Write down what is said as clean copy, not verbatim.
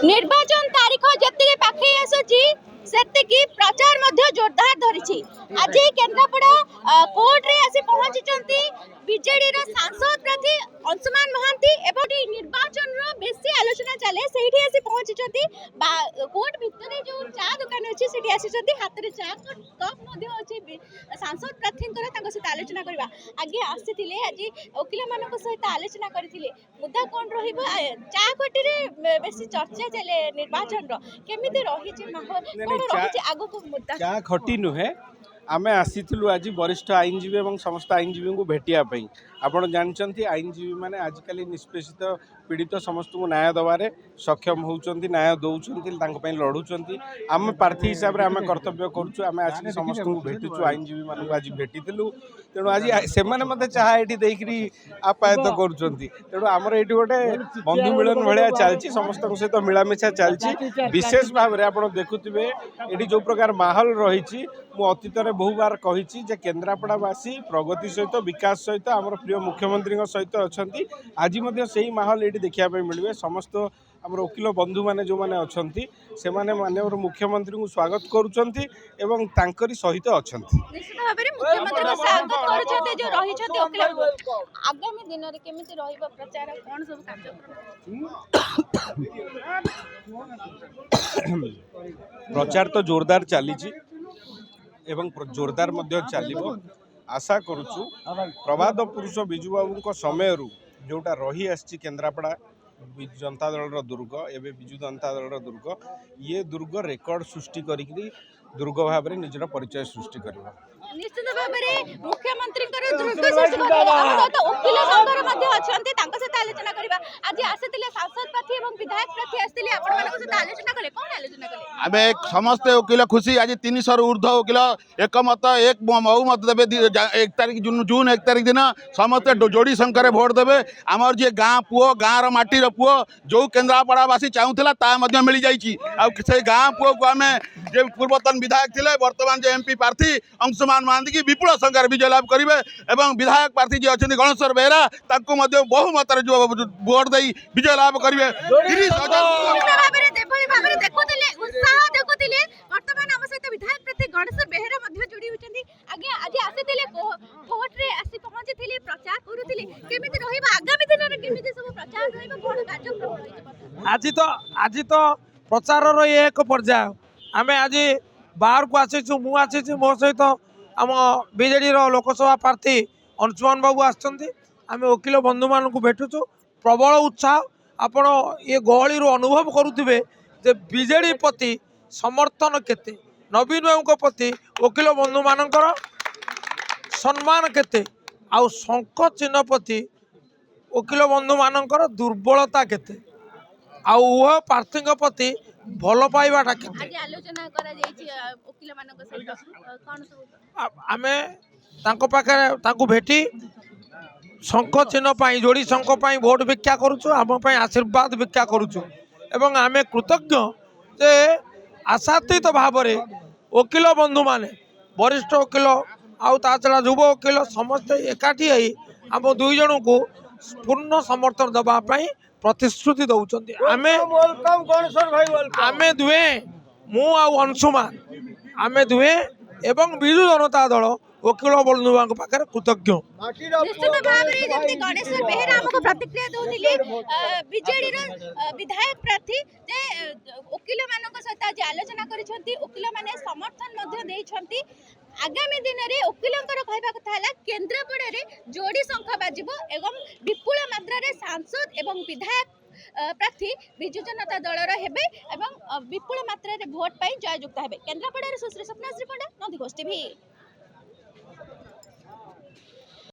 निर्वाचन तारीख जति पाखे आसुची सेतिकी प्रचार मध्य जोरदार धरिछि। आज केन्द्रापड़ा कोर्ट रे आसी पहुंची बीजेडी रो सांसद प्रार्थी अंशुमान महांती एवं निर्वाचन रो बेसी आलोचना चले सेठी आसी पहुंची कोर्ट भितर जो चा दुकान अछि सेठी आसी हाथ रे चा कप मध्य अछि सांसद प्रार्थी तांको सहित आलोचना करबा आगे आसीथिले आज वकील मानक सहित आलोचना करथिले मुद्दा कोन रहिबो चा कोटी रे बेसी चर्चा चले निर्वाचन रो केमिति रही जे माहौल कोन रही जे आगो को मुद्दा चा खटी नुहे आमे आसीथिलु आज वरिष्ठ आईनजीवी और समस्त आईनजीवी को भेटिया पई आपण जानचंती आईनजीवी माने आजकल निष्पेषित पीड़ित समस्त को न्याय दबारे सक्षम होउचंती न्याय दउचंती तांको पई लढुचंती आमे प्रार्थी हिसाब रे आमे कर्तव्य करूछु आमे आज समस्त को भेटुछु आईनजीवी मान को आज भेटिथिलु तेणु आज से माने मते चाहा एठी देइकरी आपायत करूचंती तेणु हमर एठी गोटे बंधु मिलन भलिया चलची समस्त को सहित मिलामिछा चलची विशेष भाव रे आपण देखुथिबे एठी जो प्रकार माहौल रहिची मु अतीत रे बहु बार कहिची जे केन्द्रापड़ावासी प्रगति सहित विकास सहित आमर प्रिय मुख्यमंत्री सहित अच्छा आज से माहौल ये देखा मिले समस्त आमर वकील बंधु मैंने जो मैंने अच्छा से माननीय मुख्यमंत्री को स्वागत करुँच सहित अच्छा प्रचार तो जोरदार चली एवं जोरदार मध्य चलिबो आशा करुचु प्रभात पुरुष बिजु बाबू समय जोटा रही आसी केन्द्रापड़ा बिजु जनता दल दुर्ग एवं बिजु जनता दल दुर्ग ये दुर्ग रेकर्ड सृष्टि करी दुर्ग भाव में निजर परिचय सृष्टि कर निश्चित भाव में मुख्यमंत्री दुर्ग सृष्टि वकील संघर मध्य अछंती तांको सहित आलोचना करबा आज आसीतिले सांसद प्रार्थी एवं विधायक प्रार्थी आसीतिले आपण मानको सहित आलोचना कले कोन आलोचना कले आबे समस्त वकील खुशी आज 300 ऊर्ध्व वकील एकमत एक बहुमत देबे 1 तारीख जून 1 तारीख दिन समस्त जोड़ी संख्या भोट देबे आमर जे गाँ पुओ गाँ रो माटी रो पुओ जो केन्द्रापड़ावासी चाहूला ता मध्य मिल जाइछि आ से गाँ पुओ को आमे जे पूर्वतन विधायक थिले वर्तमान जे एमपी प्रार्थी अंशुमान महांती की विपुल संख्या विजय लाभ करेंगे एवं विधायक प्रार्थी जी अच्छा गणेश्वर बेहरा बहुमत भोट दे विजय लाभ करेंगे आज तो प्रचार एक पर्याय आम आज बाहर को आसी मुझे मो सहित आम बीजेडी लोकसभा प्रार्थी अंशुमान बाबू आम वकील बंधु मान भेटुचु प्रबल उत्साह आपण ये गहली अनुभव करुवे जे बीजेडी प्रति समर्थन केते नवीन बाबू प्रति वकील बंधु मानकर सम्मान केते आउ शंख चिन्ह प्रति वकील बंधु मानकर दुर्बलता केते आउ प्रार्थी प्रति भल पाइबाटा आमे तांको भेटी शंख चिन्ह जोड़ी शंख भोट भिक्षा करुचु आम आशीर्वाद भिक्षा करुचु एवं आमे कृतज्ञ जे आशातीत भाव में वकील बंधु माने वरिष्ठ वकील आउ ता छड़ा युव वकील समस्ते एकाठी आम दुई जन को पूर्ण समर्थन दवाई प्रतिश्रुति दौरान आमे दुए मु अंशुमान आमे दुए एवं बिजु जनता दल वकील बंधु पाखे कृतज्ञ गणेश्वर बेहरा हमको प्रतिक्रिया दौले बीजेडी विधायक प्रार्थी वकील मान सहित आज आलोचना वकील माने समर्थन आगामी दिन में वकीलों कहवा कथा केन्द्रापड़ा जोड़ी संख्या बाजिबो एवं विपुल मात्रा रे सांसद एवं विधायक प्रार्थी बिजु जनता दलर हेबे एवं विपुल मात्रा रे भोट पाई जययुक्त हेबे। केन्द्रापड़ा सुश्री स्वप्नाश्री पंडा नंदीघोष टीवी।